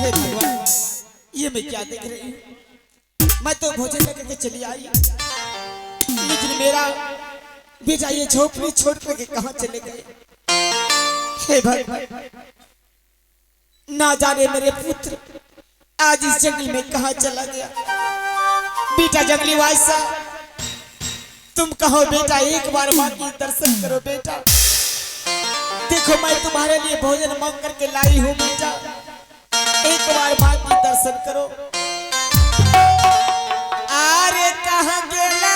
हे भगवान, ये मैं क्या देख रही हूँ? मैं तो भोजन लेकर के चली आई, लेकिन मेरा बेटा ये झोपड़ी छोड़ करके कहाँ चले गए? हे भगवान, ना जाने मेरे पुत्र आज इस जंगल में कहाँ चला गया। बेटा जंगली वायसा, तुम कहो बेटा, एक बार माँ की दर्शन करो बेटा। देखो मैं तुम्हारे लिए भोजन मांग करके लाई हूँ बेटा, एक बार माँ की दर्शन करो। अरे कहाँ गेला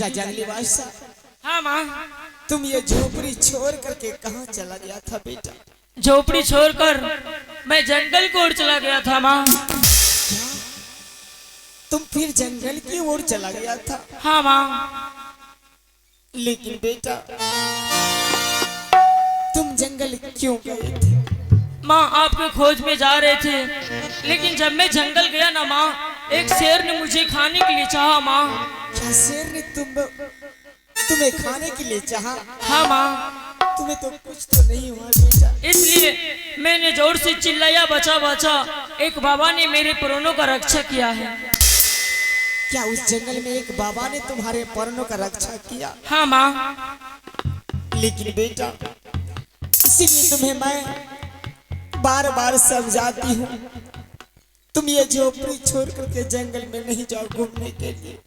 जंगली बादशाह? हाँ माँ। तुम ये झोपड़ी छोड़ करके कहाँ चला गया था बेटा? झोपड़ी छोड़कर मैं जंगल की ओर चला गया था माँ। तुम फिर जंगल की ओर चला गया था? हाँ माँ। लेकिन बेटा तुम जंगल क्यों गए थे? माँ आपके खोज में जा रहे थे, लेकिन जब मैं जंगल गया ना माँ, एक शेर ने मुझे खाने के लिए चाहा माँ। क्या शेर ने तुम्हें खाने के लिए चाहा? हाँ माँ। तुम्हें तो कुछ तो नहीं हुआ बेटा? इसलिए मैंने जोर से चिल्लाया, बचा बचा। एक बाबा ने मेरे प्राणों का रक्षा किया है। क्या उस जंगल में एक बाबा ने तुम्हारे प्राणों का रक्षा किया? हाँ माँ। लेकिन बेटा इसीलिए तुम्हें मैं बार बार समझाती हूँ, तुम ये झोपड़ी छोड़ करके जंगल में नहीं जाओ घूमने के लिए।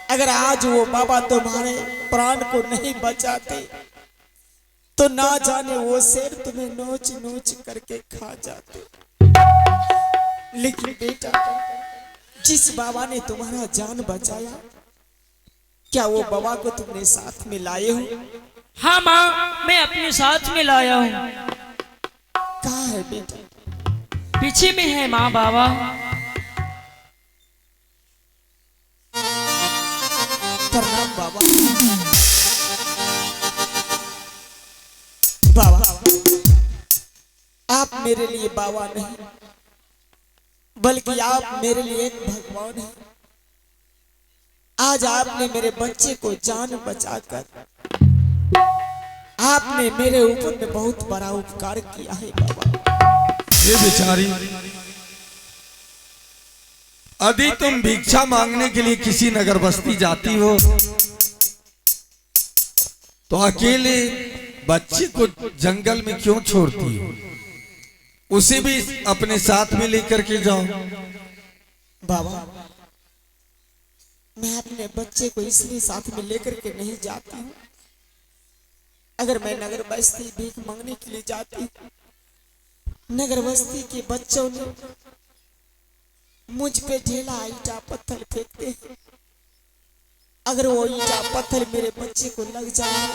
अगर आज वो बाबा तुम्हारे प्राण को नहीं बचाते तो ना जाने वो शेर तुम्हें नोच नोच करके खा जाते। लेकिन बेटा जिस बाबा ने तुम्हारा जान बचाया, क्या वो बाबा को तुमने साथ में लाए हो? हाँ माँ, मैं अपने साथ में लाया हूँ। कहाँ है बेटा? पीछे में है माँ बाबा। प्रणाम बाबा। बाबा आप मेरे लिए बाबा नहीं, बल्कि आप मेरे लिए एक भगवान हैं। आज आपने मेरे बच्चे को जान बचाकर आपने मेरे ऊपर में बहुत बड़ा उपकार किया है बाबा। ये बेचारी, यदि तुम भिक्षा मांगने के लिए किसी नगर बस्ती जाती हो तो अकेले बच्चे को जंगल में क्यों छोड़ती हो? उसे भी अपने साथ में लेकर के जाओ। बाबा मैं अपने बच्चे को इसलिए साथ में लेकर के नहीं जाती हूँ। अगर मैं नगर बस्ती भीख मांगने के लिए जाती, नगर बस्ती के बच्चों ने मुझ पे ढेला ईटा पत्थर फेंकते हैं। अगर वो ईटा पत्थर मेरे बच्चे को लग जाए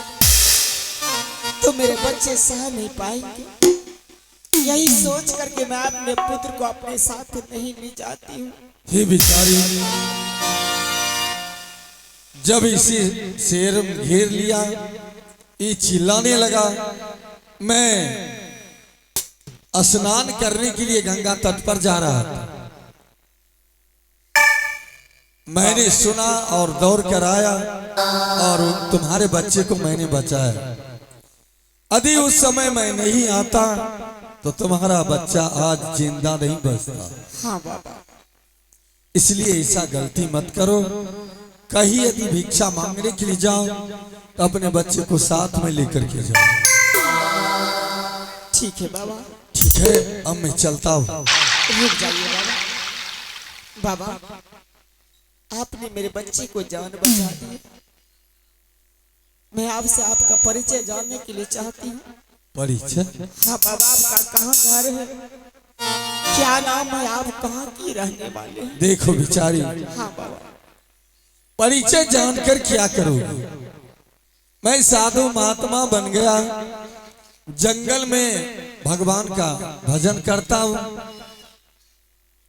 तो मेरे बच्चे सह नहीं पाएंगे। यही सोच करके मैं अपने पुत्र को अपने साथ नहीं ले जाती हूँ। हे बेचारी, जब इसे शेर घेर लिया, ये चिल्लाने लगा, मैं स्नान करने के लिए गंगा तट पर जा रहा था। मैंने सुना और दौड़ कर आया और तुम्हारे बच्चे को मैंने बचाया। यदि उस समय मैं नहीं आता तो तुम्हारा बच्चा आज जिंदा नहीं बचता। हाँ बाबा। इसलिए ऐसा गलती मत करो। कहीं यदि भिक्षा मांगने के लिए जाओ तो अपने बच्चे को साथ में लेकर के जाओ। ठीक है बाबा। ठीक है, अब मैं चलता हूँ। रुक जाइए बाबा। बाबा आपने मेरे बच्चे को जान बचा दी। मैं आपसे आपका परिचय जानने के लिए चाहती हूँ। परिचय? हाँ बाबा, आपका कहाँ घर है, क्या नाम है, आप कहाँ की रहने वाले हैं? देखो बिचारी, हाँ बाबा, परिचय जानकर क्या करोगे? मैं साधु महात्मा बन गया, जंगल में भगवान का भजन करता हूँ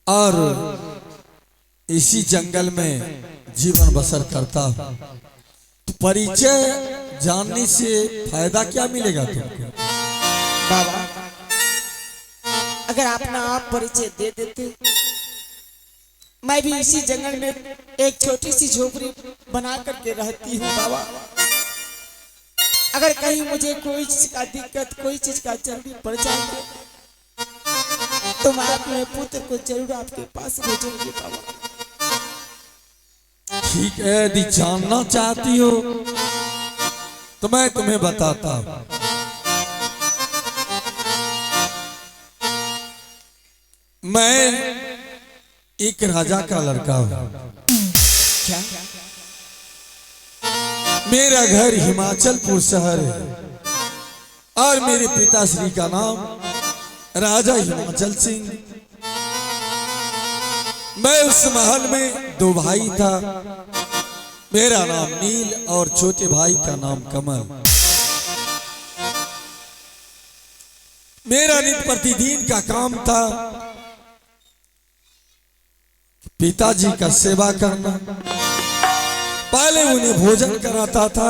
और इसी जंगल में जीवन बसर करता हूँ। तो परिचय जानने से फायदा क्या मिलेगा तुमको? बाबा अगर अपना आप परिचय दे देते, मैं भी इसी जंगल में एक छोटी सी झोपड़ी बना करके रहती हूँ बाबा। अगर कहीं मुझे कोई चीज का दिक्कत, कोई चीज का जरूरी पड़ जाए तो मैं अपने पुत्र को जरूर आपके पास भेजूंगी बाबा। ठीक है, यदि जानना चाहती हो तो मैं तुम्हें बताता हूं। मैं एक राजा का लड़का हूं। क्या? मेरा घर हिमाचलपुर शहर है और मेरे पिताश्री का नाम राजा हिमाचल सिंह। मैं उस महल में दो भाई था, मेरा नाम नील और छोटे भाई का नाम कमल। मेरा नित्य प्रतिदिन का काम था पिताजी का सेवा करना। पहले उन्हें भोजन कराता था,